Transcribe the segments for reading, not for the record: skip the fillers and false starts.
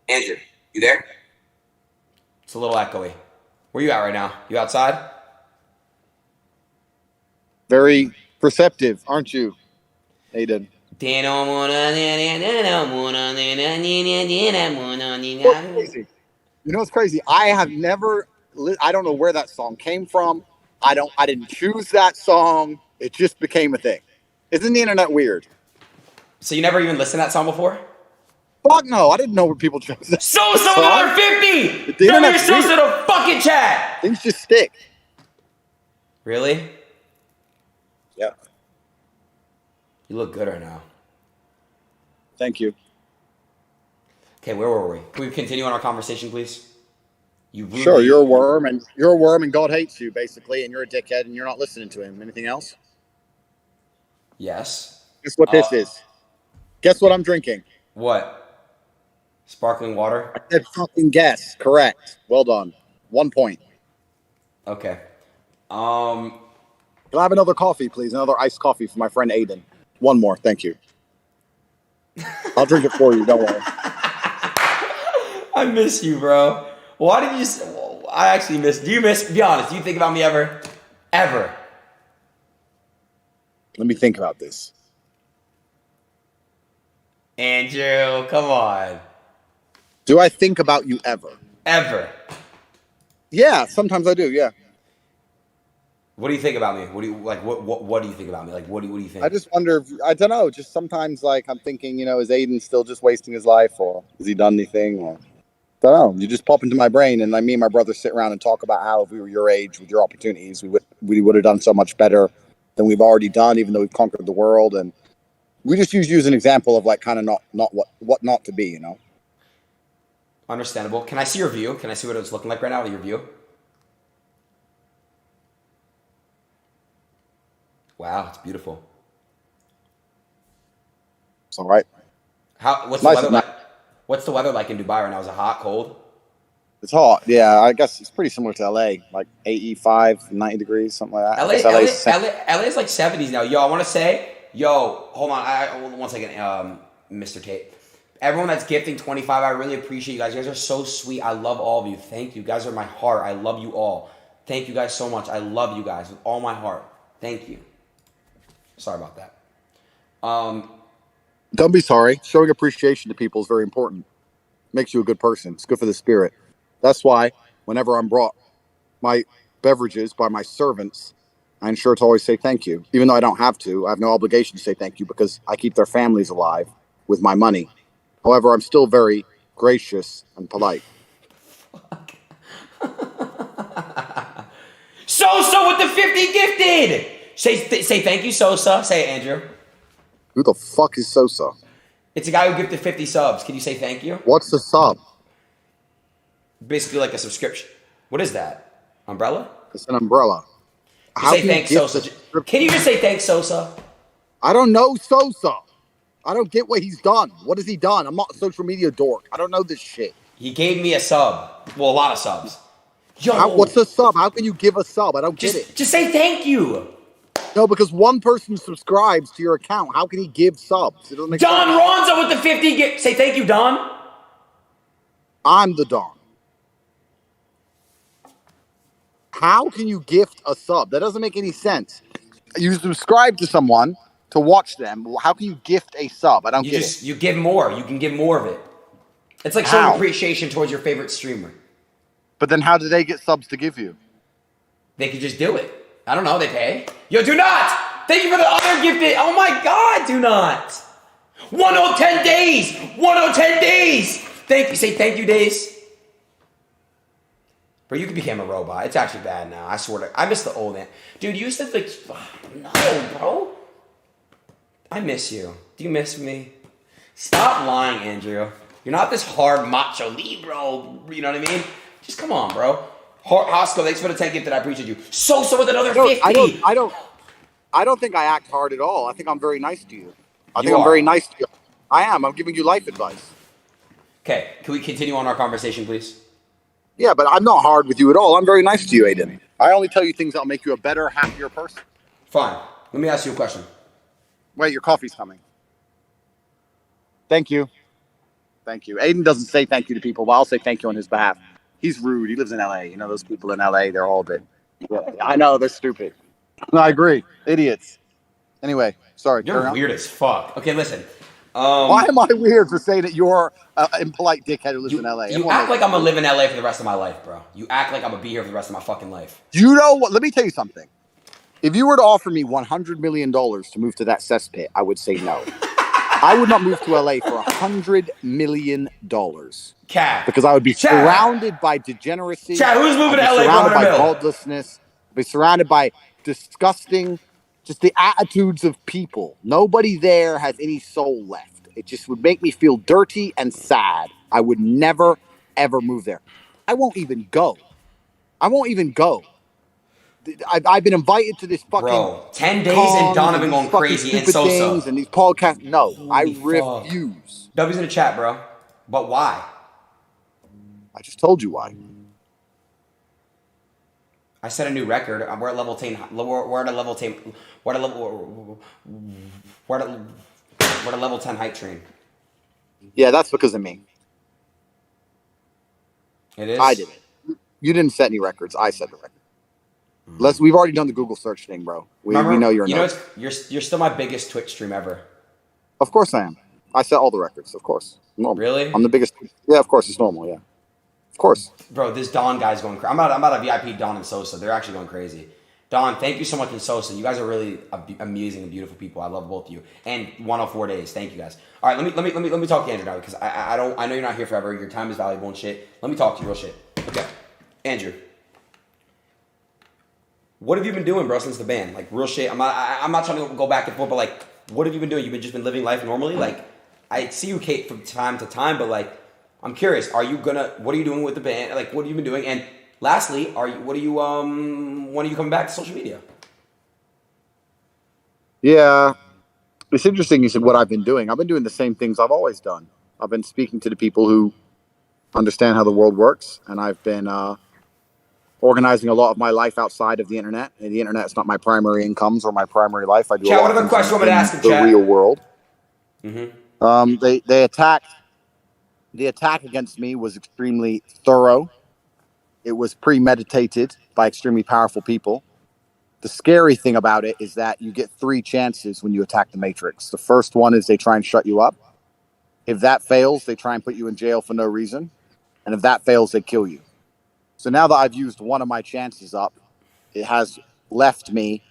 Andrew, you there? It's a little echoey. Where you at right now? You outside? Very perceptive, aren't you, Adin? What's crazy? You know what's crazy? I have never. I don't know where that song came from. I don't. I didn't choose that song. It just became a thing. Isn't the internet weird? So you never even listened to that song before? Fuck no! I didn't know where people chose that Sosa with song. another 50! The Throw your internet's Sosa weird. to fucking chat! Things just stick. Really? Yeah. You look good right now. Thank you. Okay, where were we? Can we continue on our conversation, please? You rudely... Sure, you're a worm, and God hates you, basically, and you're a dickhead, and you're not listening to him. Anything else? Yes. Guess what this is? Guess what I'm drinking? What? Sparkling water? I said fucking guess. Correct. Well done. 1 point. Okay. Can I have another coffee, please? Another iced coffee for my friend Adin. One more, thank you. I'll drink it for you. Don't worry. I miss you, bro. Why did you? I actually miss. Do you miss? Be honest. Do you think about me ever? Ever? Let me think about this. Andrew, come on. Do I think about you ever? Ever? Yeah, sometimes I do. Yeah. What do you think about me? What do you like? What do you think about me? Like, what do you think? I just wonder. I don't know. Just sometimes, like, I'm thinking, is Aiden still just wasting his life, or has he done anything? Or I don't know. You just pop into my brain, and me and my brother sit around and talk about how if we were your age with your opportunities, we would have done so much better than we've already done, even though we've conquered the world. And we just use you as an example of like kind of not what not to be. Understandable. Can I see your view? Can I see what it's looking like right now? Your view. Wow, it's beautiful. It's all right. What's the weather like? What's the weather like in Dubai right now? Is it hot, cold? It's hot. Yeah, I guess it's pretty similar to LA, like 85, 90 degrees, something like that. LA is like 70s now. Yo, I want to say, hold on. Hold on 1 second, Mr. Tate. Everyone that's gifting 25, I really appreciate you guys. You guys are so sweet. I love all of you. Thank you. You guys are my heart. I love you all. Thank you guys so much. I love you guys with all my heart. Thank you. Sorry about that. Don't be sorry. Showing appreciation to people is very important. Makes you a good person. It's good for the spirit. That's why whenever I'm brought my beverages by my servants, I ensure to always say thank you. Even though I don't have to, I have no obligation to say thank you because I keep their families alive with my money. However, I'm still very gracious and polite. Sosa with the 50 gifted. Say thank you, Sosa. Say it, Andrew. Who the fuck is Sosa? It's a guy who gifted 50 subs. Can you say thank you? What's the sub? Basically like a subscription. What is that? Umbrella? It's an umbrella. Say thanks, Sosa. Can you just say thanks, Sosa? I don't know Sosa. I don't get what he's done. What has he done? I'm not a social media dork. I don't know this shit. He gave me a sub. Well, a lot of subs. Yo. What's a sub? How can you give a sub? I don't get it. Just say thank you. No, because one person subscribes to your account. How can he give subs? It doesn't make Don sense. Ronzo with the 50 gift. Say thank you, Don. I'm the Don. How can you gift a sub? That doesn't make any sense. You subscribe to someone to watch them. How can you gift a sub? I don't get it. You give more. You can give more of it. It's like showing appreciation towards your favorite streamer. But then how do they get subs to give you? They could just do it. I don't know. They pay. Yo, do not. Thank you for the other gifted. Oh my God, do not. 10 days. 10 days. Thank you. Say thank you, days. Bro, you became a robot. It's actually bad now. I swear to. I miss the old man. Dude, you used to like. No, bro. I miss you. Do you miss me? Stop lying, Andrew. You're not this hard macho libro. You know what I mean? Just come on, bro. Hosco, thanks for the 10 gift that I appreciate you. Sosa with another 50. I don't think I act hard at all. I think I'm very nice to you. I'm very nice to you. I am. I'm giving you life advice. Okay, can we continue on our conversation, please? Yeah, but I'm not hard with you at all. I'm very nice to you, Adin. I only tell you things that'll make you a better, happier person. Fine. Let me ask you a question. Wait, your coffee's coming. Thank you. Thank you. Adin doesn't say thank you to people, but I'll say thank you on his behalf. He's rude. He lives in LA. You know, those people in LA, they're all a bit. Yeah, I know, they're stupid. No, I agree. Idiots. Anyway, sorry, You're carry on. weird as fuck. Okay, listen. Why am I weird for saying that you're an impolite dickhead who lives in LA? You act like I'm gonna live in LA for the rest of my life, bro. You act like I'm gonna be here for the rest of my fucking life. You know what? Let me tell you something. If you were to offer me $100 million to move to that cesspit, I would say no. I would not move to LA for $100 million. Cat. Because I would be surrounded by degeneracy. Chat, who's moving to LA for surrounded 100 by mil? godlessness. I'd be surrounded by disgusting, just the attitudes of people. Nobody there has any soul left. It just would make me feel dirty and sad. I would never, ever move there. I won't even go. I've been invited to this fucking 10 days and Donovan going crazy and Sosa and these podcasts. No, Holy I fuck. refuse. W's in the chat, bro. But why? I just told you why. I set a new record. We're at level 10. We're at a level 10. We're at a level 10 height train. Yeah, that's because of me. It is. I did it. You didn't set any records. I set the record. We've already done the Google search thing, bro. We know you're. You know, you're still my biggest Twitch stream ever. Of course I am. I set all the records. Of course. Normal. Really? I'm the biggest. Yeah, of course it's normal. Yeah, of course. Bro, this Don guy's going crazy. I'm about to VIP Don and Sosa. They're actually going crazy. Don, thank you so much, and Sosa. You guys are really amazing and beautiful people. I love both of you. And 104 days. Thank you guys. All right, let me talk to Andrew now because I know you're not here forever. Your time is valuable and shit. Let me talk to you real shit. Okay, Andrew. What have you been doing, bro, since the ban? Like, real shit. I'm not trying to go back and forth, but like, what have you been doing? You've just been living life normally? Like, I see you, Kate, from time to time, but like, I'm curious. What are you doing with the band? Like, what have you been doing? And lastly, when are you coming back to social media? Yeah, it's interesting you said what I've been doing. I've been doing the same things I've always done. I've been speaking to the people who understand how the world works, and I've been organizing a lot of my life outside of the internet. And the internet is not my primary incomes or my primary life. I do Chat, a lot what other of question things you want me to ask in him, the chat? real world. Mm-hmm. They attacked. The attack against me was extremely thorough. It was premeditated by extremely powerful people. The scary thing about it is that you get 3 chances when you attack the Matrix. The first one is they try and shut you up. If that fails, they try and put you in jail for no reason. And if that fails, they kill you. So now that I've used one of my chances up, it has left me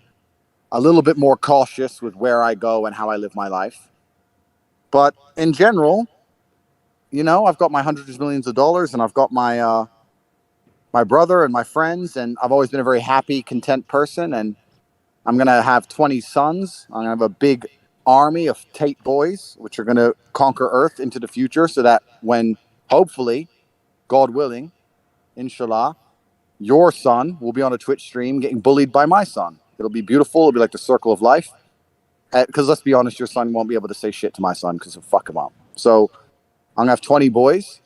a little bit more cautious with where I go and how I live my life. But in general, you know, I've got my hundreds of millions of dollars, and I've got my my brother and my friends, and I've always been a very happy, content person. And I'm gonna have 20 sons. I'm gonna have a big army of Tate boys, which are gonna conquer Earth into the future, so that when, hopefully, God willing, inshallah, your son will be on a Twitch stream getting bullied by my son. It'll be beautiful. It'll be like the circle of life. Because let's be honest, your son won't be able to say shit to my son because he'll fuck him up. So I'm going to have 20 boys,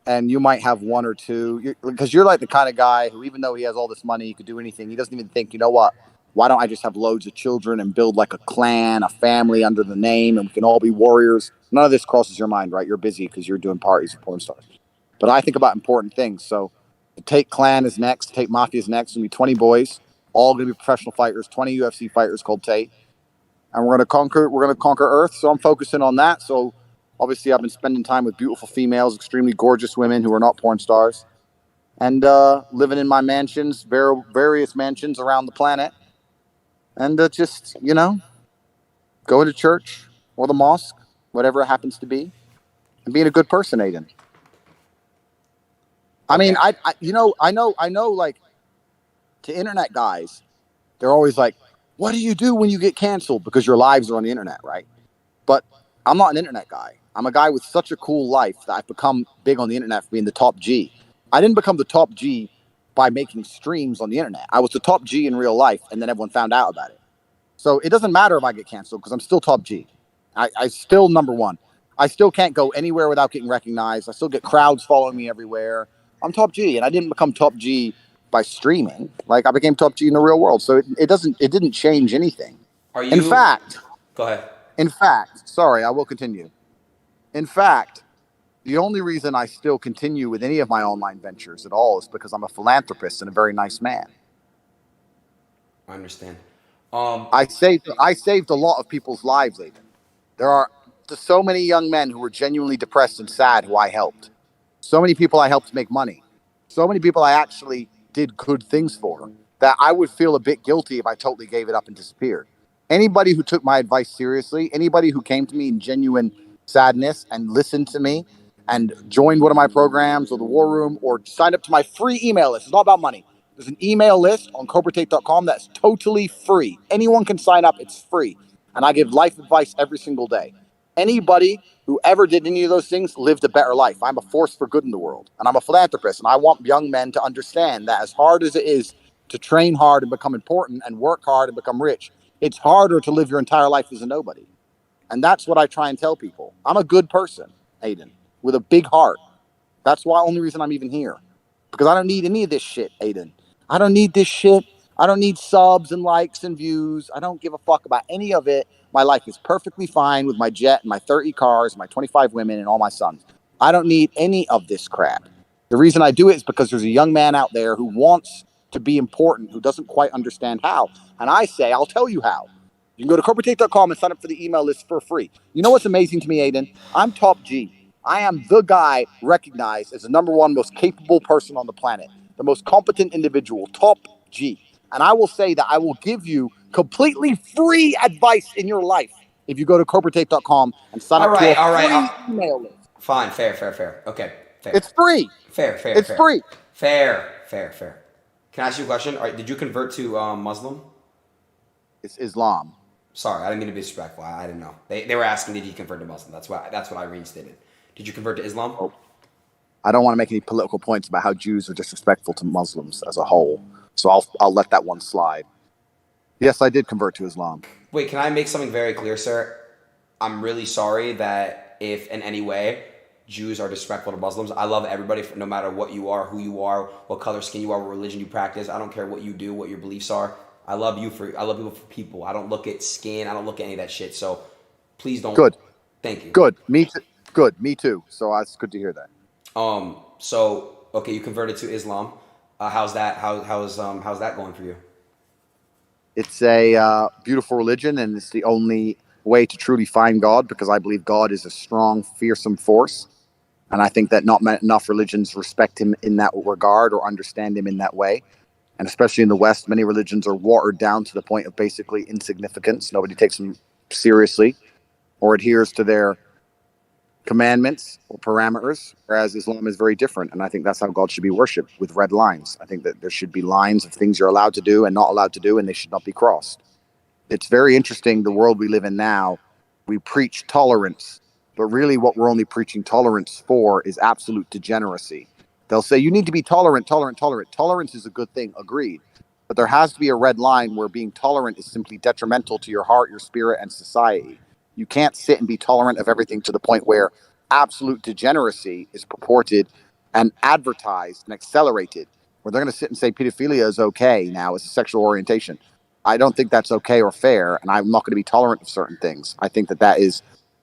and you might have 1 or 2. Because you're like the kind of guy who, even though he has all this money, he could do anything. He doesn't even think, you know what? Why don't I just have loads of children and build like a clan, a family under the name, and we can all be warriors? None of this crosses your mind, right? You're busy because you're doing parties with porn stars. But I think about important things. So the Tate clan is next. Tate Mafia is next. It's going to be 20 boys, all going to be professional fighters, 20 UFC fighters called Tate. And we're going to conquer Earth. So I'm focusing on that. So obviously I've been spending time with beautiful females, extremely gorgeous women who are not porn stars, and living in my mansions, various mansions around the planet. And just, you know, going to church or the mosque, whatever it happens to be, and being a good person, Adin. I mean, I know, like, to internet guys, they're always like, what do you do when you get canceled? Because your lives are on the internet, right? But I'm not an internet guy. I'm a guy with such a cool life that I've become big on the internet for being the top G. I didn't become the top G by making streams on the internet. I was the top G in real life, and then everyone found out about it. So it doesn't matter if I get canceled because I'm still top G. I still number one. I still can't go anywhere without getting recognized. I still get crowds following me everywhere. I'm top G, and I didn't become top G by streaming. Like, I became top G in the real world. So it didn't change anything. Are you? In fact, go ahead. In fact, sorry, I will continue. In fact, The only reason I still continue with any of my online ventures at all is because I'm a philanthropist and a very nice man. I understand. I saved a lot of people's lives, Aiden. There are so many young men who were genuinely depressed and sad who I helped. So many people I helped make money. So many people I actually did good things for that I would feel a bit guilty if I totally gave it up and disappeared. Anybody who took my advice seriously, anybody who came to me in genuine sadness and listened to me and joined one of my programs or the War Room or signed up to my free email list. It's not about money. There's an email list on CobraTate.com that's totally free. Anyone can sign up. It's free. And I give life advice every single day. Anybody who ever did any of those things lived a better life. I'm a force for good in the world. And I'm a philanthropist. And I want young men to understand that as hard as it is to train hard and become important and work hard and become rich, it's harder to live your entire life as a nobody. And that's what I try and tell people. I'm a good person, Aiden, with a big heart. That's why only reason I'm even here. Because I don't need any of this shit, Aiden. I don't need this shit. I don't need subs and likes and views. I don't give a fuck about any of it. My life is perfectly fine with my jet and my 30 cars, my 25 women, and all my sons. I don't need any of this crap. The reason I do it is because there's a young man out there who wants to be important, who doesn't quite understand how. And I say, I'll tell you how. You can go to corporatate.com and sign up for the email list for free. You know what's amazing to me, Aiden? I'm top G. I am the guy recognized as the number one most capable person on the planet, the most competent individual, top G. And I will say that I will give you completely free advice in your life if you go to corporatate.com and sign up to a free email list. Fine, fair. Okay, fair. It's free. Fair. It's free. Fair. Can I ask you a question? All right, did you convert to Muslim? It's Islam. Sorry, I didn't mean to be disrespectful. I didn't know. They were asking, did you convert to Muslim? That's what I reinstated. Did you convert to Islam? Oh, I don't want to make any political points about how Jews are disrespectful to Muslims as a whole, so I'll let that one slide. Yes, I did convert to Islam. Wait, can I make something very clear, sir? I'm really sorry that if in any way Jews are disrespectful to Muslims. I love everybody, no matter what you are, who you are, what color skin you are, what religion you practice. I don't care what you do, what your beliefs are. I love people for people. I don't look at skin. I don't look at any of that shit. So please don't. Good. Thank you. Good. Me too. Good. Me too. So it's good to hear that. So okay, you converted to Islam. How's that? How's that going for you? It's a beautiful religion, and it's the only way to truly find God, because I believe God is a strong, fearsome force. And I think that not enough religions respect him in that regard or understand him in that way. And especially in the West, many religions are watered down to the point of basically insignificance. Nobody takes them seriously or adheres to their commandments or parameters, whereas Islam is very different. And I think that's how God should be worshipped, with red lines. I think that there should be lines of things you're allowed to do and not allowed to do, and they should not be crossed. It's very interesting, the world we live in now. We preach tolerance, but really what we're only preaching tolerance for is absolute degeneracy. They'll say, you need to be tolerant. Tolerance is a good thing, agreed. But there has to be a red line where being tolerant is simply detrimental to your heart, your spirit, and society. You can't sit and be tolerant of everything to the point where absolute degeneracy is purported and advertised and accelerated, where they're going to sit and say pedophilia is okay now as a sexual orientation. I don't think that's okay or fair, and I'm not going to be tolerant of certain things. I think that is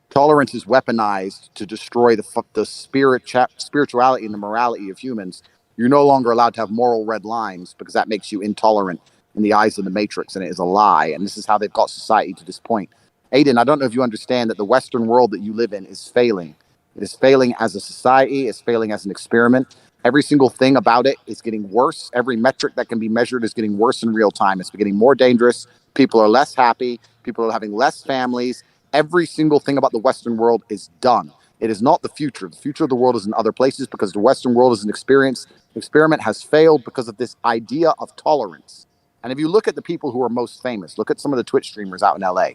tolerance is weaponized to destroy the spirituality and the morality of humans. You're no longer allowed to have moral red lines, because that makes you intolerant in the eyes of the Matrix, and it is a lie. And this is how they've got society to this point. Adin, I don't know if you understand that the Western world that you live in is failing. It is failing as a society. It's failing as an experiment. Every single thing about it is getting worse. Every metric that can be measured is getting worse in real time. It's getting more dangerous. People are less happy. People are having less families. Every single thing about the Western world is done. It is not the future. The future of the world is in other places, because the Western world is an experience. The experiment has failed because of this idea of tolerance. And if you look at the people who are most famous, look at some of the Twitch streamers out in LA.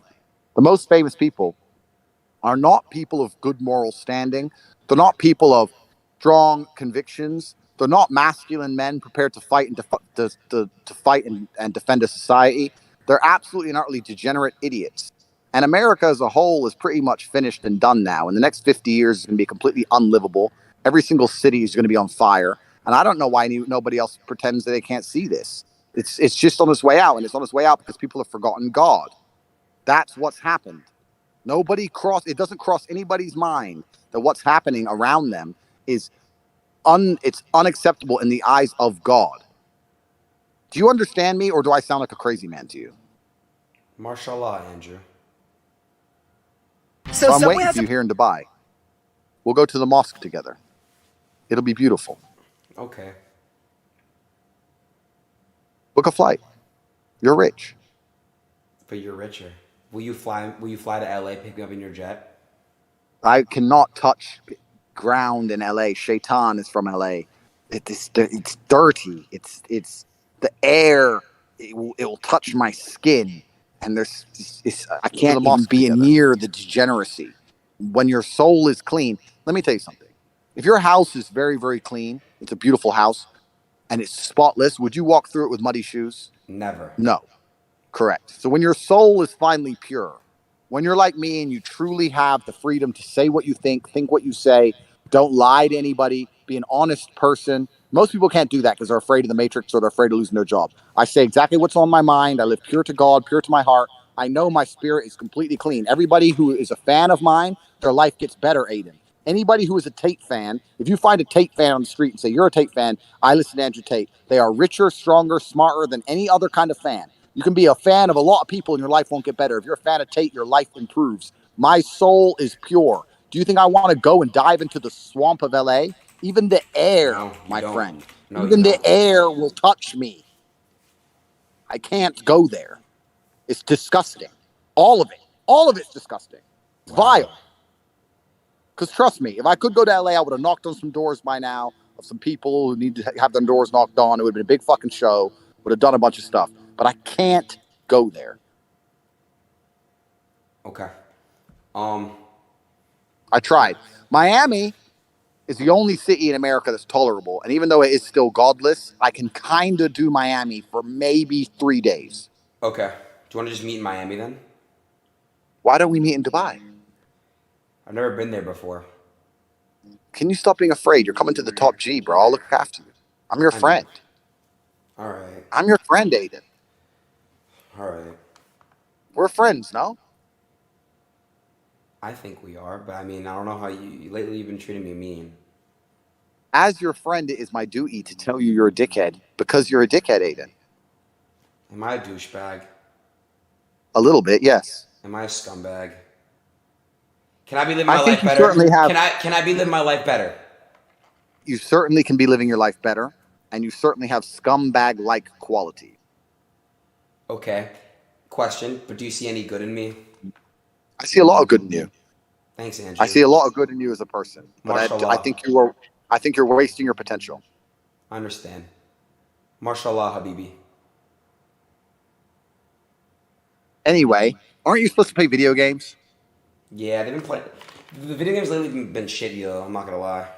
The most famous people are not people of good moral standing. They're not people of strong convictions. They're not masculine men prepared to fight and to fight and defend a society. They're absolutely and utterly degenerate idiots. And America as a whole is pretty much finished and done now. In the next 50 years, it's going to be completely unlivable. Every single city is going to be on fire. And I don't know why nobody else pretends that they can't see this. It's just on its way out. And it's on its way out because people have forgotten God. That's what's happened. It doesn't cross anybody's mind that what's happening around them is it's unacceptable in the eyes of God. Do you understand me, or do I sound like a crazy man to you? Mashallah, Andrew. So I'm waiting for you here in Dubai. We'll go to the mosque together. It'll be beautiful. Okay. Book a flight. You're rich. But you're richer. Will you fly? Will you fly to LA, pick me up in your jet? I cannot touch ground in LA. Shaitan is from LA. It's dirty. It's the air. It will touch my skin, and I can't even be near the degeneracy. When your soul is clean, let me tell you something. If your house is very, very clean, it's a beautiful house, and it's spotless, would you walk through it with muddy shoes? Never. No. Correct. So when your soul is finally pure, when you're like me and you truly have the freedom to say what you think what you say, don't lie to anybody, be an honest person. Most people can't do that because they're afraid of the matrix or they're afraid of losing their job. I say exactly what's on my mind. I live pure to God, pure to my heart. I know my spirit is completely clean. Everybody who is a fan of mine, their life gets better, Adin. Anybody who is a Tate fan, if you find a Tate fan on the street and say, you're a Tate fan, I listen to Andrew Tate. They are richer, stronger, smarter than any other kind of fan. You can be a fan of a lot of people and your life won't get better. If you're a fan of Tate, your life improves. My soul is pure. Do you think I want to go and dive into the swamp of LA? Even the air, No, my friend, no, even the air will touch me. I can't go there. It's disgusting. All of it. All of it's disgusting. It's vile. Because trust me, if I could go to LA, I would have knocked on some doors by now of some people who need to have their doors knocked on. It would have been a big fucking show. Would have done a bunch of stuff. But I can't go there. Okay. I tried. Miami is the only city in America that's tolerable. And even though it is still godless, I can kind of do Miami for maybe 3 days. Okay. Do you want to just meet in Miami then? Why don't we meet in Dubai? I've never been there before. Can you stop being afraid? You're coming to the top G, bro. I'll look after you. I'm your friend. All right. I'm your friend, Adin. All right. We're friends, no? I think we are, but I mean, I don't know how lately you've been treating me mean. As your friend, it is my duty to tell you you're a dickhead because you're a dickhead, Adin. Am I a douchebag? A little bit, yes. Am I a scumbag? Can I be living my life better? Certainly have, can I be living my life better? You certainly can be living your life better, and you certainly have scumbag-like quality. Okay. Question, but do you see any good in me? I see a lot of good in you. Thanks, Andrew. I see a lot of good in you as a person, but I think you're wasting your potential. I understand. Mashallah, Habibi. Anyway, aren't you supposed to play video games? Yeah, they've been playing. The video games lately have been shitty though. I'm not gonna lie.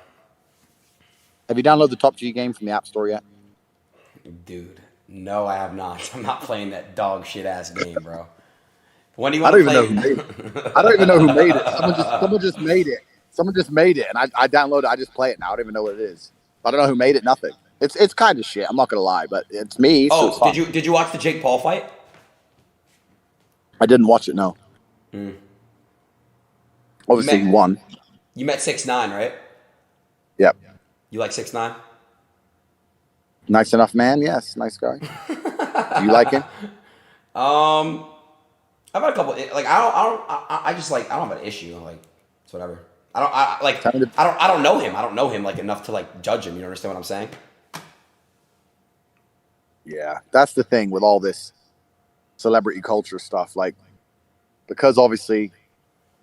Have you downloaded the Top G game from the App Store yet? Dude, no, I have not. I'm not playing that dog shit ass game, bro. When do you want to play? I don't even know who made it. Someone just made it. Someone just made it, and I downloaded it. I just play it now. I don't even know what it is. I don't know who made it. Nothing. It's kind of shit. I'm not gonna lie, but it's me. Oh, so it's did you watch the Jake Paul fight? I didn't watch it. No. Obviously, he won. You met 6ix9ine, right? Yep. You like 6ix9ine? Nice enough man. Yes, nice guy. Do you like him? I've had a couple. Like I don't have an issue. Like it's whatever. I don't know him. I don't know him like enough to like judge him. You understand what I'm saying? Yeah, that's the thing with all this celebrity culture stuff. Like, because obviously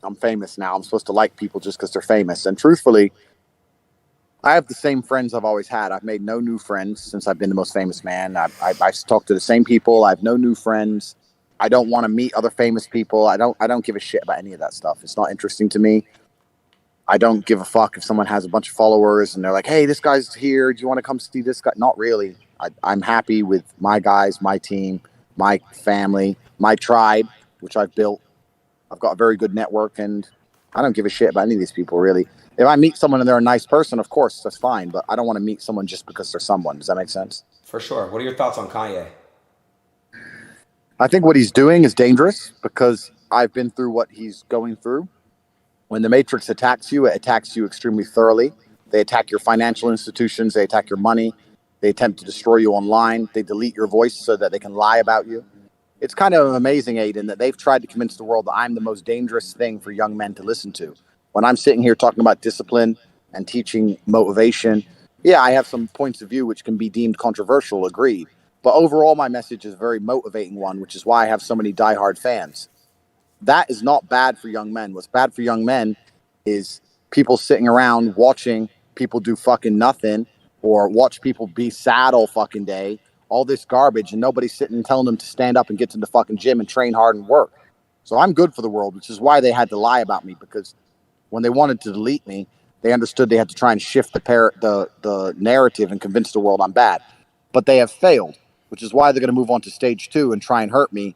I'm famous now, I'm supposed to like people just because they're famous. And truthfully, I have the same friends I've always had. I've made no new friends since I've been the most famous man. I've talked to the same people. I have no new friends. I don't want to meet other famous people. I don't give a shit about any of that stuff. It's not interesting to me. I don't give a fuck if someone has a bunch of followers and they're like, hey, this guy's here. Do you want to come see this guy? Not really. I'm happy with my guys, my team, my family, my tribe, which I've built. I've got a very good network, and I don't give a shit about any of these people, really. If I meet someone and they're a nice person, of course, that's fine. But I don't want to meet someone just because they're someone. Does that make sense? For sure. What are your thoughts on Kanye? I think what he's doing is dangerous because I've been through what he's going through. When the Matrix attacks you, it attacks you extremely thoroughly. They attack your financial institutions. They attack your money. They attempt to destroy you online. They delete your voice so that they can lie about you. It's kind of amazing, Adin, that they've tried to convince the world that I'm the most dangerous thing for young men to listen to. When I'm sitting here talking about discipline and teaching motivation, yeah, I have some points of view which can be deemed controversial, agreed. But overall, my message is a very motivating one, which is why I have so many diehard fans. That is not bad for young men. What's bad for young men is people sitting around watching people do fucking nothing, or watch people be sad all fucking day, all this garbage, and nobody's sitting and telling them to stand up and get to the fucking gym and train hard and work. So I'm good for the world, which is why they had to lie about me, because when they wanted to delete me, they understood they had to try and shift the narrative and convince the world I'm bad. But they have failed, which is why they're going to move on to stage 2 and try and hurt me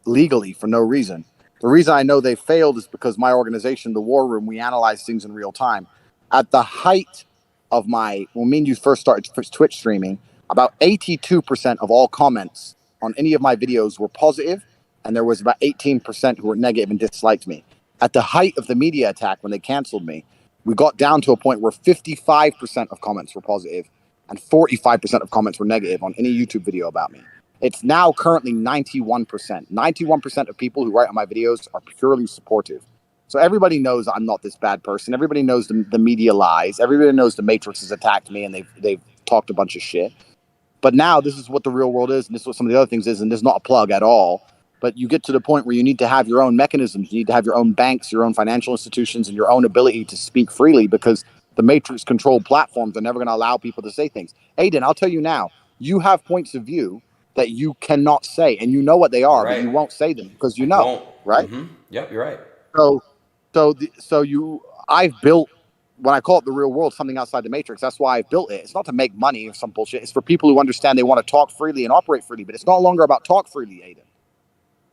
legally for no reason. The reason I know they failed is because my organization, the War Room, we analyze things in real time. At the height of when me and you first started Twitch streaming, about 82% of all comments on any of my videos were positive, and there was about 18% who were negative and disliked me. At the height of the media attack, when they canceled me, we got down to a point where 55% of comments were positive and 45% of comments were negative on any YouTube video about me. It's now currently 91%. 91% of people who write on my videos are purely supportive. So everybody knows I'm not this bad person. Everybody knows the media lies. Everybody knows the Matrix has attacked me and they've talked a bunch of shit. But now this is what the real world is, and this is what some of the other things is, and this is not a plug at all. But you get to the point where you need to have your own mechanisms. You need to have your own banks, your own financial institutions, and your own ability to speak freely, because the Matrix-controlled platforms are never going to allow people to say things. Adin, I'll tell you now, you have points of view that you cannot say, and you know what they are, Right. but you won't say them because you know, Won't. right? Mm-hmm. Yep, you're right. I've built, when I call it the real world, something outside the Matrix. That's why I've built it. It's not to make money or some bullshit. It's for people who understand they want to talk freely and operate freely, but it's no longer about talk freely, Adin.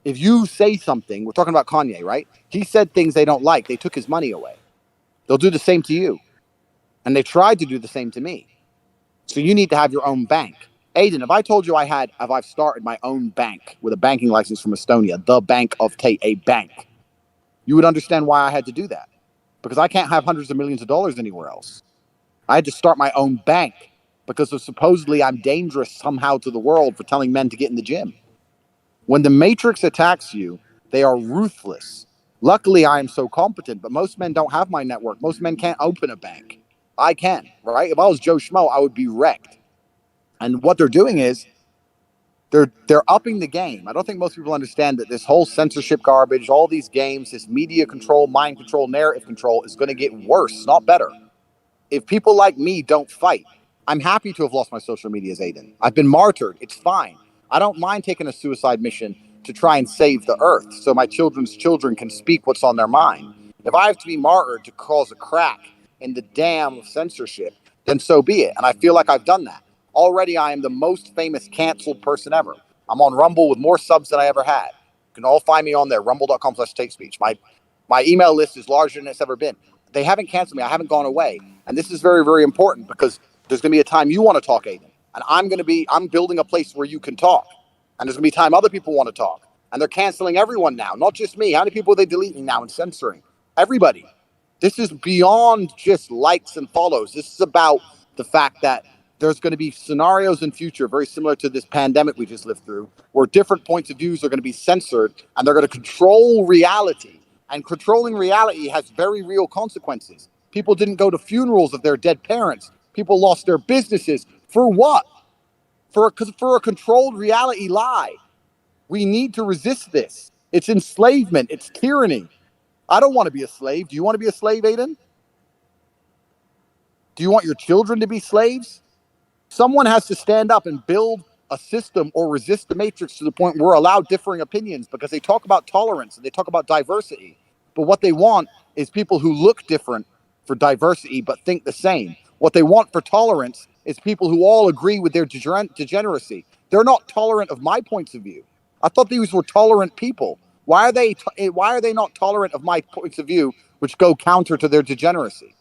If you say something, we're talking about Kanye, right? He said things they don't like. They took his money away. They'll do the same to you. And they tried to do the same to me. So you need to have your own bank. Adin, if I told you I've started my own bank with a banking license from Estonia, the Bank of Tate, a bank, you would understand why I had to do that. Because I can't have hundreds of millions of dollars anywhere else. I had to start my own bank because of supposedly I'm dangerous somehow to the world for telling men to get in the gym. When the Matrix attacks you, they are ruthless. Luckily, I am so competent, but most men don't have my network. Most men can't open a bank. I can, right? If I was Joe Schmo, I would be wrecked. And what they're doing is they're upping the game. I don't think most people understand that this whole censorship garbage, all these games, this media control, mind control, narrative control is going to get worse, not better. If people like me don't fight, I'm happy to have lost my social medias, Adin. I've been martyred. It's fine. I don't mind taking a suicide mission to try and save the earth so my children's children can speak what's on their mind. If I have to be martyred to cause a crack in the dam of censorship, then so be it. And I feel like I've done that. Already, I am the most famous canceled person ever. I'm on Rumble with more subs than I ever had. You can all find me on there, rumble.com/takespeech. My email list is larger than it's ever been. They haven't canceled me. I haven't gone away. And this is very, very important because there's going to be a time you want to talk, Adin. And I'm building a place where you can talk. And there's going to be a time other people want to talk. And they're canceling everyone now, not just me. How many people are they deleting now and censoring? Everybody. This is beyond just likes and follows. This is about the fact that there's going to be scenarios in future very similar to this pandemic we just lived through, where different points of views are going to be censored and they're going to control reality. And controlling reality has very real consequences. People didn't go to funerals of their dead parents. People lost their businesses. For what? For a controlled reality lie. We need to resist this. It's enslavement. It's tyranny. I don't want to be a slave. Do you want to be a slave, Adin? Do you want your children to be slaves? Someone has to stand up and build a system or resist the Matrix to the point where we're allowed differing opinions, because they talk about tolerance and they talk about diversity. But what they want is people who look different for diversity but think the same. What they want for tolerance is people who all agree with their degeneracy. They're not tolerant of my points of view. I thought these were tolerant people. Why are they not tolerant of my points of view, which go counter to their degeneracy?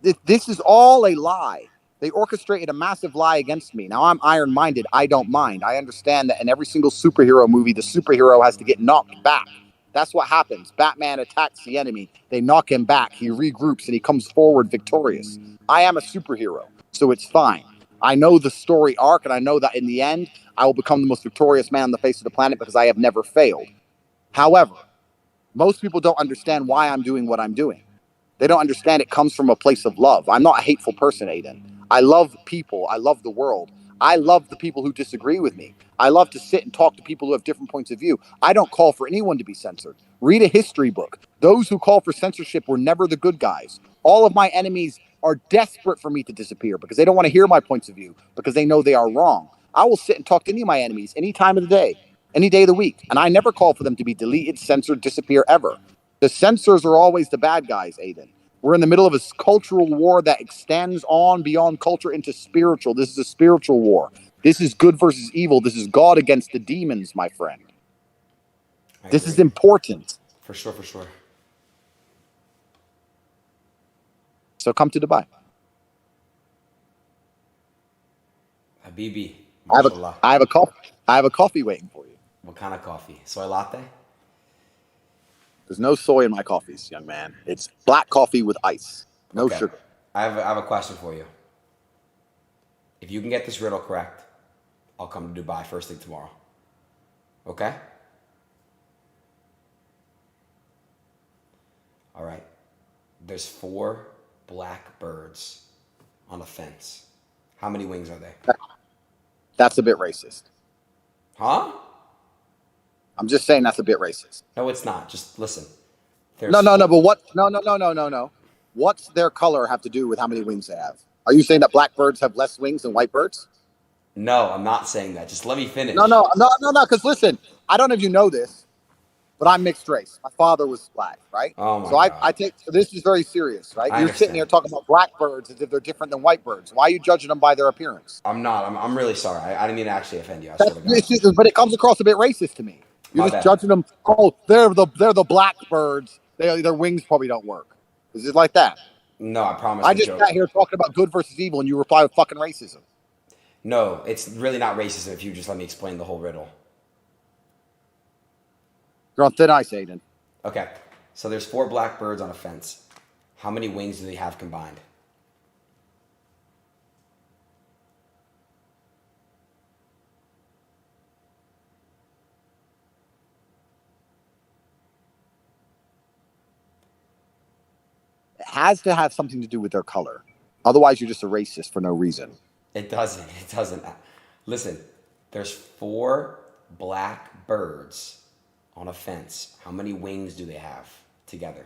This is all a lie. They orchestrated a massive lie against me. Now I'm iron-minded. I don't mind. I understand that in every single superhero movie, the superhero has to get knocked back. That's what happens. Batman attacks the enemy. They knock him back. He regroups and he comes forward victorious. I am a superhero, so it's fine. I know the story arc, and I know that in the end, I will become the most victorious man on the face of the planet because I have never failed. However, most people don't understand why I'm doing what I'm doing. They don't understand it comes from a place of love. I'm not a hateful person, Adin. I love people. I love the world. I love the people who disagree with me. I love to sit and talk to people who have different points of view. I don't call for anyone to be censored. Read a history book. Those who call for censorship were never the good guys. All of my enemies are desperate for me to disappear because they don't want to hear my points of view because they know they are wrong. I will sit and talk to any of my enemies any time of the day, any day of the week. And I never call for them to be deleted, censored, disappear ever. The censors are always the bad guys, Adin. We're in the middle of a cultural war that extends on beyond culture into spiritual. This is a spiritual war. This is good versus evil. This is God against the demons, my friend. This is important. For sure, for sure. So come to Dubai. Habibi. I have a coffee waiting for you. What kind of coffee? Soy latte? There's no soy in my coffees, young man. It's black coffee with ice. No sugar. I have a question for you. If you can get this riddle correct, I'll come to Dubai first thing tomorrow. Okay? All right. There's 4 black birds on a fence. How many wings are there? That's a bit racist. Huh? I'm just saying that's a bit racist. No, it's not. Just listen. No. But what? No. What's their color have to do with how many wings they have? Are you saying that black birds have less wings than white birds? No, I'm not saying that. Just let me finish. No. Because listen, I don't know if you know this, but I'm mixed race. My father was black, right? Oh my God. I take this is very serious, right? You're sitting here talking about black birds as if they're different than white birds. Why are you judging them by their appearance? I'm not. I'm really sorry. I didn't mean to actually offend you. I swear to God. But it comes across a bit racist to me. You're just judging them. Oh, they're the black birds. Their wings probably don't work. Is it like that? No, I promise. I just sat here talking about good versus evil, and you reply with fucking racism. No, it's really not racism if you just let me explain the whole riddle. You're on thin ice, Adin. Okay, so there's 4 black birds on a fence. How many wings do they have combined? It has to have something to do with their color. Otherwise, you're just a racist for no reason. It doesn't. It doesn't. Listen, there's 4 black birds on a fence. How many wings do they have together?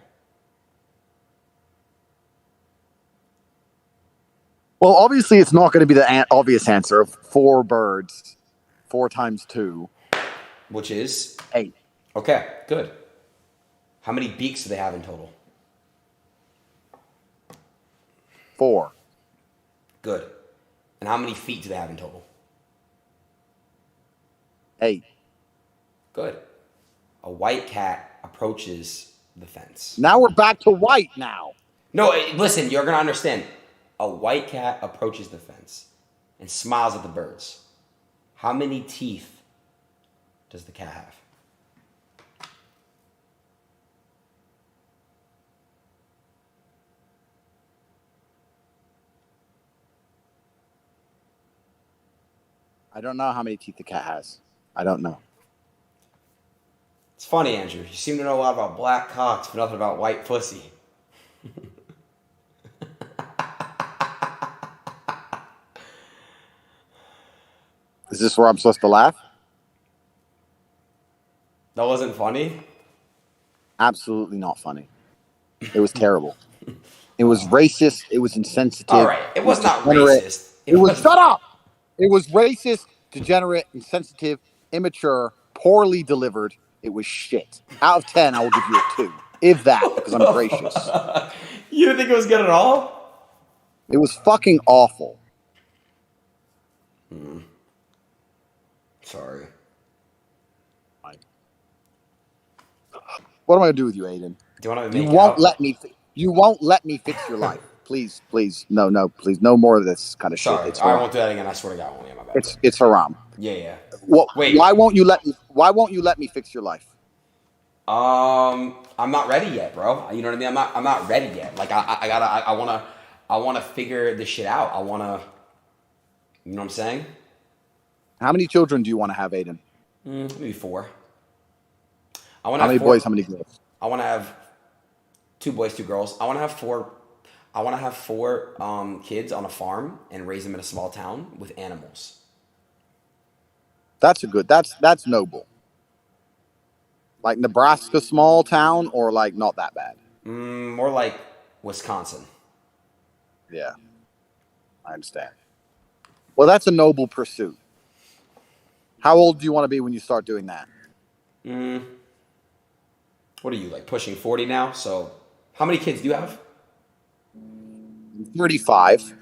Well, obviously, it's not going to be the obvious answer of 4 birds. 4 times 2. Which is? 8. Okay, good. How many beaks do they have in total? 4. Good. And how many feet do they have in total? 8. Good. A white cat approaches the fence. Now we're back to white now. No, listen, you're going to understand. A white cat approaches the fence and smiles at the birds. How many teeth does the cat have? I don't know how many teeth the cat has. I don't know. It's funny, Andrew. You seem to know a lot about black cocks, but nothing about white pussy. Is this where I'm supposed to laugh? That wasn't funny? Absolutely not funny. It was terrible. It was racist. It was insensitive. All right. It was not racist. It was shut up. It was racist, degenerate, insensitive, immature, poorly delivered. It was shit. Out of 10, I will give you a 2. If that, because I'm gracious. You didn't think it was good at all? It was fucking awful. Sorry. What am I gonna do with you, Adin? Do you want to make You won't let me fix your life. please, no, please, no more of this kind of shit. Sorry, It's I haram. won't do that again. I swear to God, I won't. Yeah, my bad. It's haram. Yeah. Why Wait. won't you let me? Why won't you let me fix your life? I'm not ready yet, bro. You know what I mean? I'm not ready yet. Like I wanna figure this shit out. I wanna, you know what I'm saying? How many children do you want to have, Adin? Maybe 4. I want to How have many 4. boys? How many girls? I want to have 2 boys, 2 girls. I want to have 4. I want to have 4 kids on a farm and raise them in a small town with animals. That's a good. That's noble. Like Nebraska, small town, or like not that bad. More like Wisconsin. Yeah, I understand. Well, that's a noble pursuit. How old do you want to be when you start doing that? What are you, like, pushing 40 now? So, how many kids do you have? 35.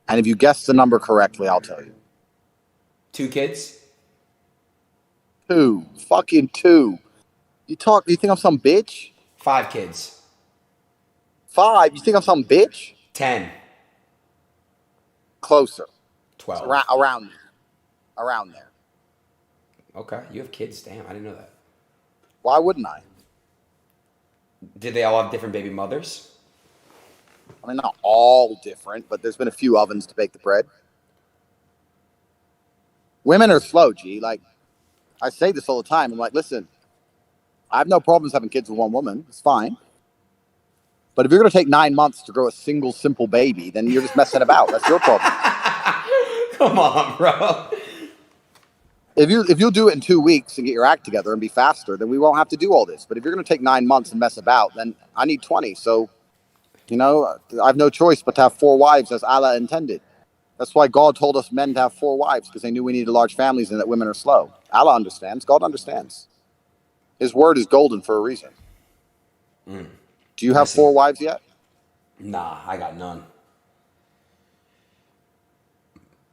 And if you guess the number correctly, I'll tell you. 2 kids? 2. Fucking 2. You think I'm some bitch? 5 kids. 5. You think I'm some bitch? 10. Closer. 12. Around there. Okay, you have kids. Damn, I didn't know that. Why wouldn't I? Did they all have different baby mothers? I mean, not all different, but there's been a few ovens to bake the bread. Women are slow, G. Like, I say this all the time. I'm like, listen, I have no problems having kids with one woman. It's fine. But if you're going to take 9 months to grow a single simple baby, then you're just messing about. That's your problem. Come on, bro. If you'll do it in 2 weeks and get your act together and be faster, then we won't have to do all this. But if you're going to take 9 months and mess about, then I need 20. So, I have no choice but to have 4 wives as Allah intended. That's why God told us men to have 4 wives, because they knew we needed large families and that women are slow. Allah understands. God understands. His word is golden for a reason. Do you have 4 wives yet? Nah, I got none.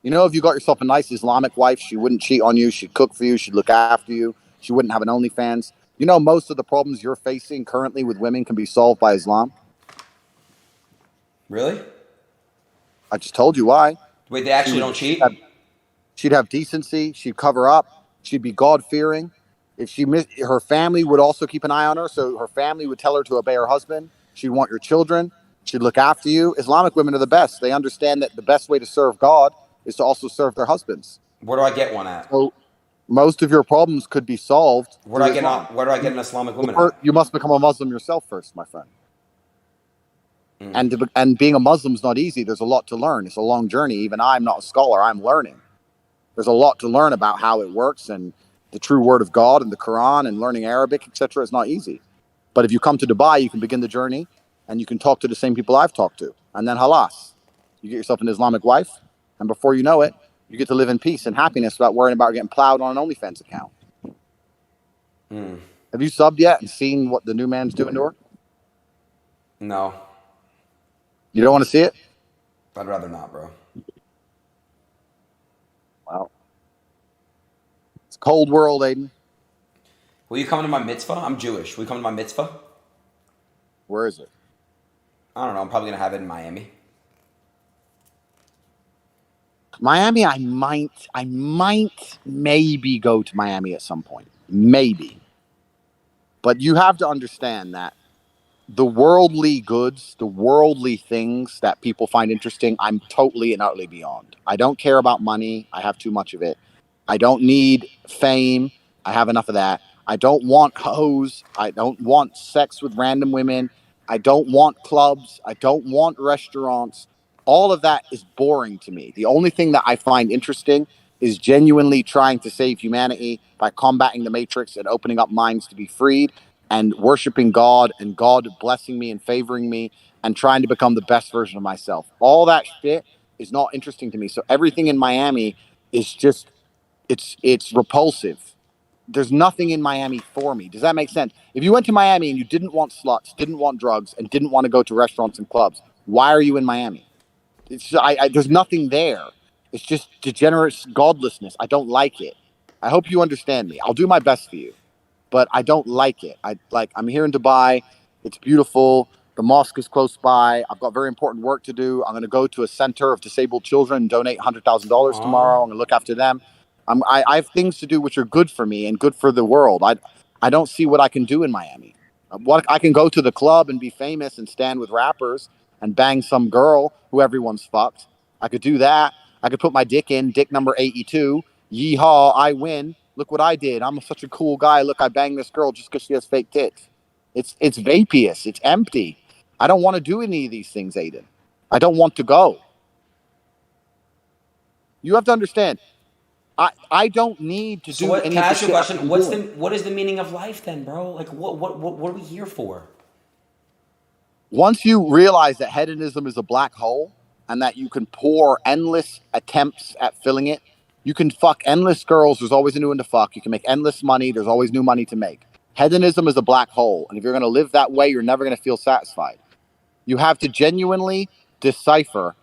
If you got yourself a nice Islamic wife, she wouldn't cheat on you. She'd cook for you. She'd look after you. She wouldn't have an OnlyFans. Most of the problems you're facing currently with women can be solved by Islam. Really? I just told you why. Wait, they actually don't cheat? She'd have decency. She'd cover up. She'd be God-fearing. If her family would also keep an eye on her, so her family would tell her to obey her husband. She'd want your children. She'd look after you. Islamic women are the best. They understand that the best way to serve God is to also serve their husbands. Where do I get one at? So most of your problems could be solved. Where do I get an Islamic woman at? You must become a Muslim yourself first, my friend. And being a Muslim is not easy. There's a lot to learn. It's a long journey. Even I'm not a scholar. I'm learning. There's a lot to learn about how it works, and the true word of God and the Quran, and learning Arabic, etc. is not easy. But if you come to Dubai, you can begin the journey, and you can talk to the same people I've talked to. And then halas, you get yourself an Islamic wife, and before you know it, you get to live in peace and happiness without worrying about getting plowed on an OnlyFans account. Have you subbed yet and seen what the new man's doing to her? No. You don't want to see it? I'd rather not, bro. Wow. It's a cold world, Aiden. Will you come to my mitzvah? I'm Jewish. Will you come to my mitzvah? Where is it? I don't know. I'm probably going to have it in Miami. Miami, I might maybe go to Miami at some point. Maybe. But you have to understand that the worldly goods, the worldly things that people find interesting, I'm totally and utterly beyond. I don't care about money. I have too much of it. I don't need fame. I have enough of that. I don't want hoes. I don't want sex with random women. I don't want clubs. I don't want restaurants. All of that is boring to me. The only thing that I find interesting is genuinely trying to save humanity by combating the matrix and opening up minds to be freed, and worshiping God, and God blessing me and favoring me, and trying to become the best version of myself. All that shit is not interesting to me. So everything in Miami is just, it's repulsive. There's nothing in Miami for me. Does that make sense? If you went to Miami and you didn't want sluts, didn't want drugs, and didn't want to go to restaurants and clubs, why are you in Miami? There's nothing there. It's just degenerate godlessness. I don't like it. I hope you understand me. I'll do my best for you, but I don't like it. I'm here in Dubai. It's beautiful. The mosque is close by. I've got very important work to do. I'm going to go to a center of disabled children and donate $100,000 tomorrow. I'm going to look after them. I have things to do which are good for me and good for the world. I don't see what I can do in Miami. What I can go to the club and be famous and stand with rappers and bang some girl who everyone's fucked. I could do that. I could put my dick in, dick number 82. Yeehaw, I win. Look what I did. I'm such a cool guy. Look, I banged this girl just because she has fake tits. It's vapious. It's empty. I don't want to do any of these things, Adin. I don't want to go. You have to understand. I don't need to So do what? any Can of I the ask you a shit question? I'm What's doing. what is the meaning of life then, bro? Like what are we here for? Once you realize that hedonism is a black hole and that you can pour endless attempts at filling it, you can fuck endless girls. There's always a new one to fuck. You can make endless money. There's always new money to make. Hedonism is a black hole. And if you're going to live that way, you're never going to feel satisfied. You have to genuinely decipher,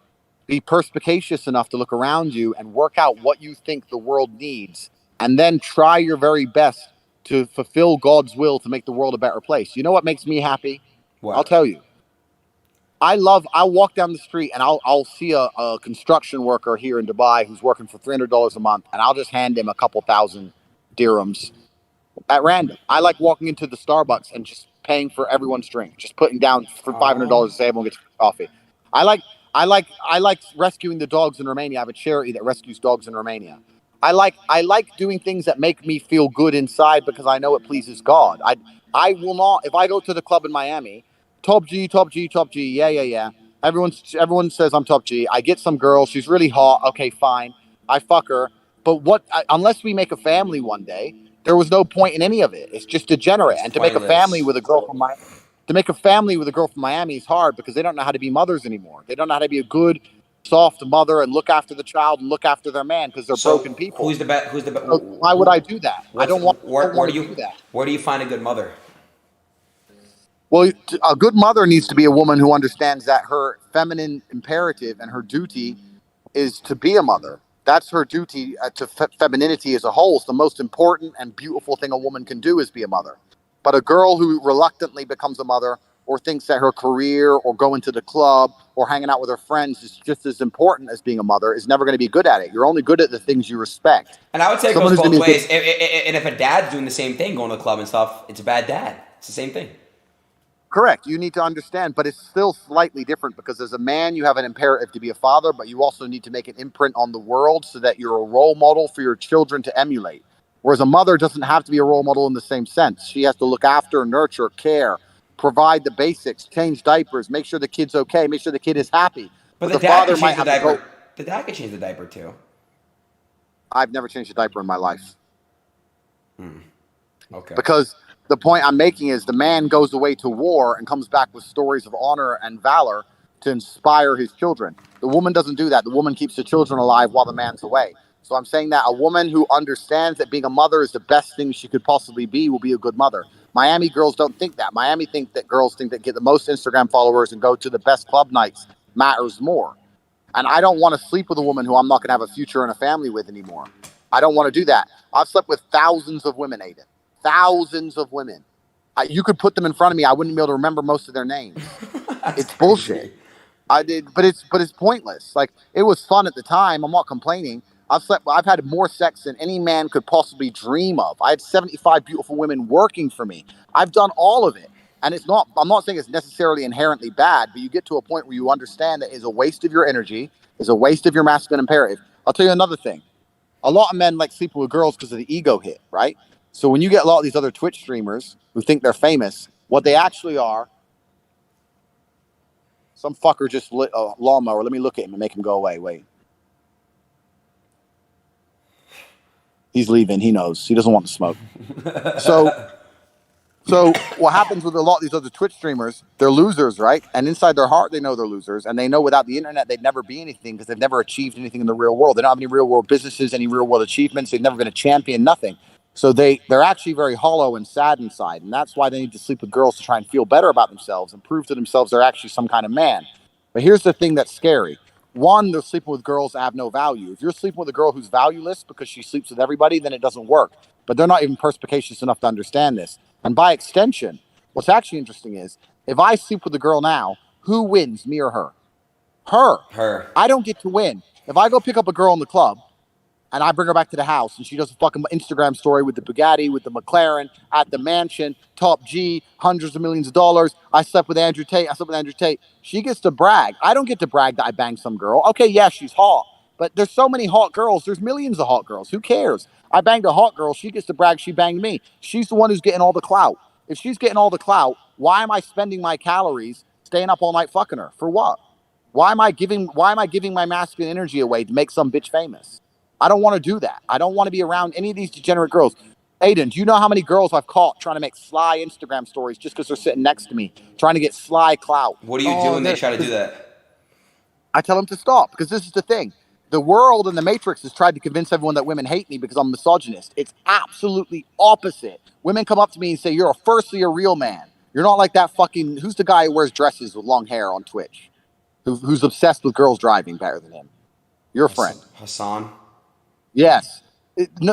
be perspicacious enough to look around you and work out what you think the world needs, and then try your very best to fulfill God's will to make the world a better place. You know what makes me happy? I'll What? tell you. I'll walk down the street and I'll see a construction worker here in Dubai who's working for $300 a month, and I'll just hand him a couple thousand dirhams at random. I like walking into the Starbucks and just paying for everyone's drink, just putting down for Oh. $500 to say everyone gets coffee. I like I like rescuing the dogs in Romania. I have a charity that rescues dogs in Romania. I like doing things that make me feel good inside because I know it pleases God. I will not, if I go to the club in Miami, top G, top G, top G, yeah, yeah, yeah. Everyone says I'm top G. I get some girl, she's really hot. Okay, fine. I fuck her. But unless we make a family one day, there was no point in any of it. It's just degenerate. It's And to make a family pointless. with a girl from Miami, is hard because they don't know how to be mothers anymore. They don't know how to be a good, soft mother and look after the child and look after their man because they're broken So people. who's the best? Who's the best? So why would I do that? I What's don't want. I don't where want do to you do that. where do you find a good mother? Well, a good mother needs to be a woman who understands that her feminine imperative and her duty is to be a mother. That's her duty to femininity as a whole. It's the most important and beautiful thing a woman can do is be a mother. But a girl who reluctantly becomes a mother or thinks that her career or going to the club or hanging out with her friends is just as important as being a mother is never going to be good at it. You're only good at the things you respect. And I would say it Someone goes who's going both to be a good ways. And if a dad's doing the same thing, going to the club and stuff, it's a bad dad. It's the same thing. Correct. You need to understand, but it's still slightly different because as a man, you have an imperative to be a father, but you also need to make an imprint on the world so that you're a role model for your children to emulate. Whereas a mother doesn't have to be a role model in the same sense. She has to look after, nurture, care, provide the basics, change diapers, make sure the kid's okay, make sure the kid is happy. But But the the dad could father change might the have to go. diaper. The dad could change the diaper too. I've never changed a diaper in my life. Okay. Because the point I'm making is the man goes away to war and comes back with stories of honor and valor to inspire his children. The woman doesn't do that. The woman keeps the children alive while the man's away. So I'm saying that a woman who understands that being a mother is the best thing she could possibly be will be a good mother. Miami girls don't think that. Miami think that girls think that get the most Instagram followers and go to the best club nights matters more. And I don't want to sleep with a woman who I'm not going to have a future and a family with anymore. I don't want to do that. I've slept with thousands of women, Adin. Thousands of women. You could put them in front of me. I wouldn't be able to remember most of their names. That's It's bullshit. crazy. I did, but it's pointless. Like it was fun at the time. I'm not complaining. I've had more sex than any man could possibly dream of. I had 75 beautiful women working for me. I've done all of it. And I'm not saying it's necessarily inherently bad, but you get to a point where you understand that it's a waste of your energy, is a waste of your masculine imperative. I'll tell you another thing. A lot of men like sleeping with girls because of the ego hit, right? So when you get a lot of these other Twitch streamers who think they're famous, what they actually are, some fucker just lit a lawnmower. Let me look at him and make him go away. Wait. He's leaving. He knows. He doesn't want to smoke. So what happens with a lot of these other Twitch streamers, they're losers, right? And inside their heart, they know they're losers. And they know without the internet, they'd never be anything because they've never achieved anything in the real world. They don't have any real world businesses, any real world achievements. They've never been a champion, nothing. So they're actually very hollow and sad inside. And that's why they need to sleep with girls to try and feel better about themselves and prove to themselves they're actually some kind of man. But here's the thing that's scary. One, they're sleeping with girls that have no value. If you're sleeping with a girl who's valueless because she sleeps with everybody, then it doesn't work. But they're not even perspicacious enough to understand this. And by extension, what's actually interesting is If I sleep with a girl now, who wins, me or her? Her. Her. I don't get to win. If I go pick up a girl in the club and I bring her back to the house and she does a fucking Instagram story with the Bugatti, with the McLaren, at the mansion, top G, hundreds of millions of dollars. I slept with Andrew Tate. She gets to brag. I don't get to brag that I banged some girl. Okay, yeah, she's hot. But there's so many hot girls. There's millions of hot girls. Who cares? I banged a hot girl. She gets to brag she banged me. She's the one who's getting all the clout. If she's getting all the clout, why am I spending my calories staying up all night fucking her? For what? Why am I giving my masculine energy away to make some bitch famous? I don't want to do that. I don't want to be around any of these degenerate girls. Adin, do you know how many girls I've caught trying to make sly Instagram stories just because they're sitting next to me, trying to get sly clout? What do you do when they try to do that? I tell them to stop, because this is the thing. The world and the Matrix has tried to convince everyone that women hate me because I'm a misogynist. It's absolutely opposite. Women come up to me and say, you're firstly a real man. You're not like that fucking, who's the guy who wears dresses with long hair on Twitch? Who's obsessed with girls driving better than him? Your friend. Hassan? Yes.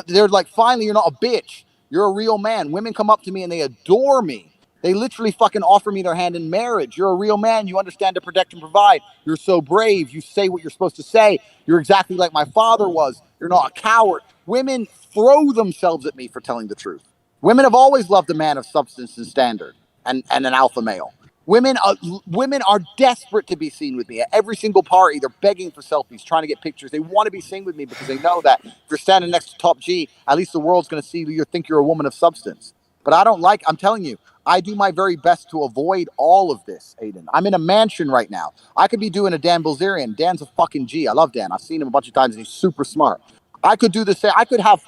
They're like, finally, you're not a bitch. You're a real man. Women come up to me and they adore me. They literally fucking offer me their hand in marriage. You're a real man. You understand to protect and provide. You're so brave. You say what you're supposed to say. You're exactly like my father was. You're not a coward. Women throw themselves at me for telling the truth. Women have always loved a man of substance and standard and an alpha male. Women are desperate to be seen with me. At every single party, they're begging for selfies, trying to get pictures. They want to be seen with me because they know that if you're standing next to top G, at least the world's going to see you, think you're a woman of substance. But I'm telling you, I do my very best to avoid all of this, Adin. I'm in a mansion right now. I could be doing a Dan Bilzerian. Dan's a fucking G. I love Dan. I've seen him a bunch of times and he's super smart. I could do the same. I could have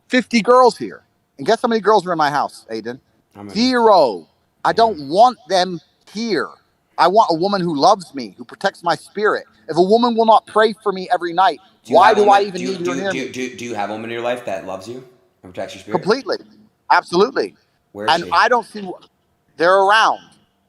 50 girls here. And guess how many girls are in my house, Adin? 0. I don't want them here. I want a woman who loves me, who protects my spirit. If a woman will not pray for me every night, why do I even need her near me? Do you have a woman in your life that loves you and protects your spirit? Completely. Absolutely. Where is she? I don't see, they're around,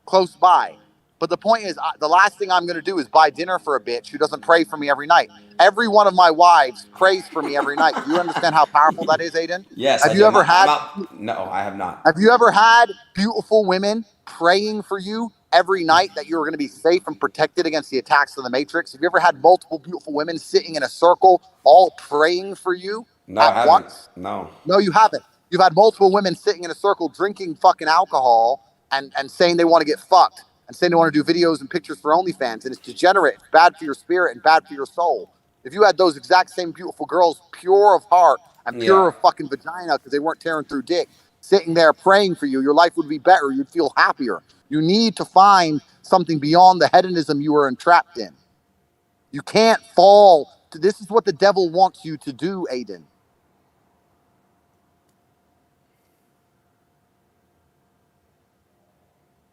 close by. But the point is, the last thing I'm going to do is buy dinner for a bitch who doesn't pray for me every night. Every one of my wives prays for me every night. Do you understand how powerful that is, Adin? Yes. Have you ever had? No, I have not. Have you ever had beautiful women praying for you every night that you're going to be safe and protected against the attacks of the Matrix? Have you ever had multiple beautiful women sitting in a circle, all praying for you at once? No. No, you haven't. You've had multiple women sitting in a circle drinking fucking alcohol and saying they want to get fucked and saying they want to do videos and pictures for OnlyFans, and it's degenerate. It's bad for your spirit and bad for your soul. If you had those exact same beautiful girls, pure of heart and pure of fucking vagina because they weren't tearing through dick, sitting there praying for you, your life would be better. You'd feel happier. You need to find something beyond the hedonism you were entrapped in. You can't fall. This is what the devil wants you to do, Adin.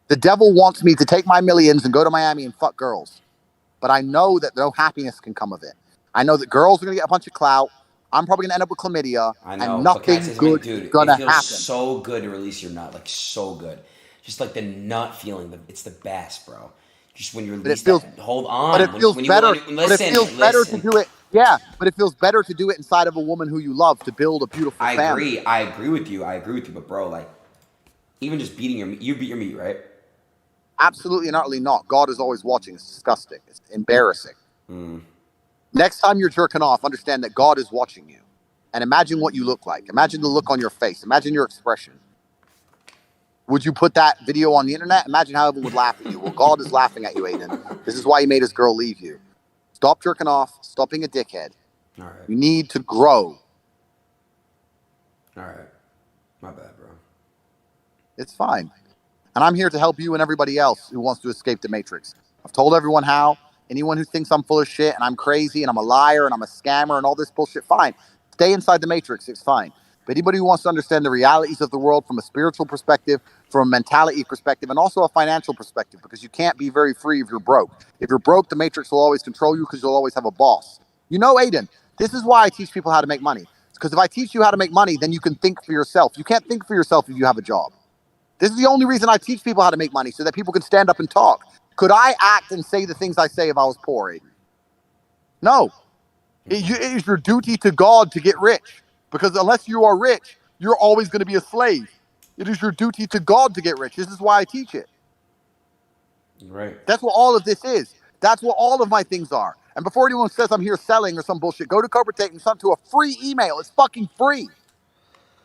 The devil wants me to take my millions and go to Miami and fuck girls. But I know that no happiness can come of it. I know that girls are going to get a bunch of clout. I'm probably going to end up with chlamydia. I know. And nothing good is going to happen. It feels so good to release your nut. Like, so good. Just like the nut feeling. It's the best, bro. Just when you release that. Hold on. But it feels better. Better to do it. Yeah, but it feels better to do it inside of a woman who you love to build a beautiful family. I agree with you. But, bro, like, even just beating your meat. You beat your meat, right? Absolutely and utterly not. God is always watching. It's disgusting. It's embarrassing. Next time you're jerking off, understand that God is watching you. And imagine what you look like. Imagine the look on your face. Imagine your expression. Would you put that video on the internet? Imagine how everyone would laugh at you. Well, God is laughing at you, Adin. This is why he made his girl leave you. Stop jerking off. Stop being a dickhead. All right. You need to grow. All right. My bad, bro. It's fine. And I'm here to help you and everybody else who wants to escape the Matrix. I've told everyone how. Anyone who thinks I'm full of shit and I'm crazy and I'm a liar and I'm a scammer and all this bullshit, fine. Stay inside the Matrix. It's fine. But anybody who wants to understand the realities of the world from a spiritual perspective, from a mentality perspective, and also a financial perspective, because you can't be very free if you're broke. If you're broke, the Matrix will always control you because you'll always have a boss. You know, Adin, this is why I teach people how to make money. Because if I teach you how to make money, then you can think for yourself. You can't think for yourself if you have a job. This is the only reason I teach people how to make money, so that people can stand up and talk. Could I act and say the things I say if I was poor, Adin? No. It is your duty to God to get rich. Because unless you are rich, you're always going to be a slave. It is your duty to God to get rich. This is why I teach it. Right. That's what all of this is. That's what all of my things are. And before anyone says I'm here selling or some bullshit, go to Cobra Tate and send to a free email. It's fucking free.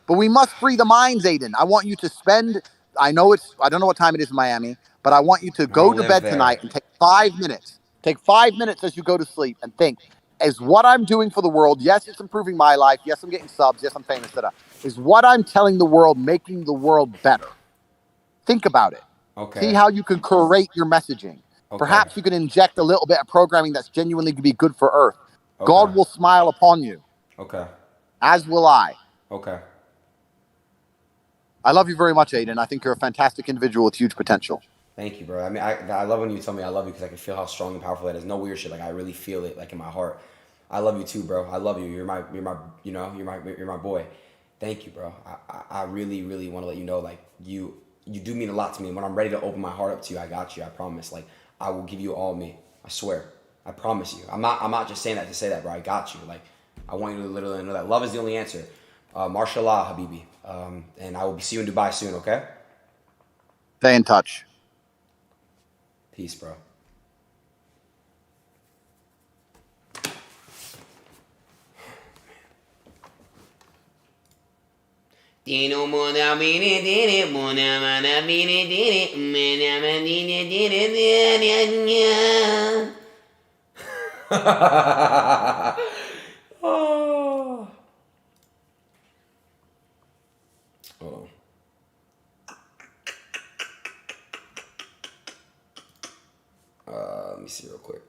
But we must free the minds, Adin. I want you to spend, I don't know what time it is in Miami, but I want you to I go don't to live bed there. tonight and take 5 minutes. Take 5 minutes as you go to sleep and think, is what I'm doing for the world, yes, it's improving my life. Yes, I'm getting subs. Yes, I'm famous. Is what I'm telling the world making the world better? Think about it. Okay. See how you can curate your messaging. Okay. Perhaps you can inject a little bit of programming that's genuinely going to be good for Earth. Okay. God will smile upon you. Okay. As will I. Okay. I love you very much, Adin. I think you're a fantastic individual with huge potential. Thank you, bro. I mean, I love when you tell me I love you because I can feel how strong and powerful that is. No weird shit. Like I really feel it, like in my heart. I love you too, bro. I love you. You're my, you're my boy. Thank you, bro. I really, really want to let you know, like you do mean a lot to me. When I'm ready to open my heart up to you, I got you. I promise. Like I will give you all me. I swear. I promise you. I'm not just saying that to say that, bro. I got you. Like I want you to literally know that love is the only answer. Mashallah, Habibi. And I will see you in Dubai soon. Okay. Stay in touch. Peace, bro. Dino mona bini dini mona mana bini dini mena mandini dini dini. Oh. Hold on. Let me see real quick.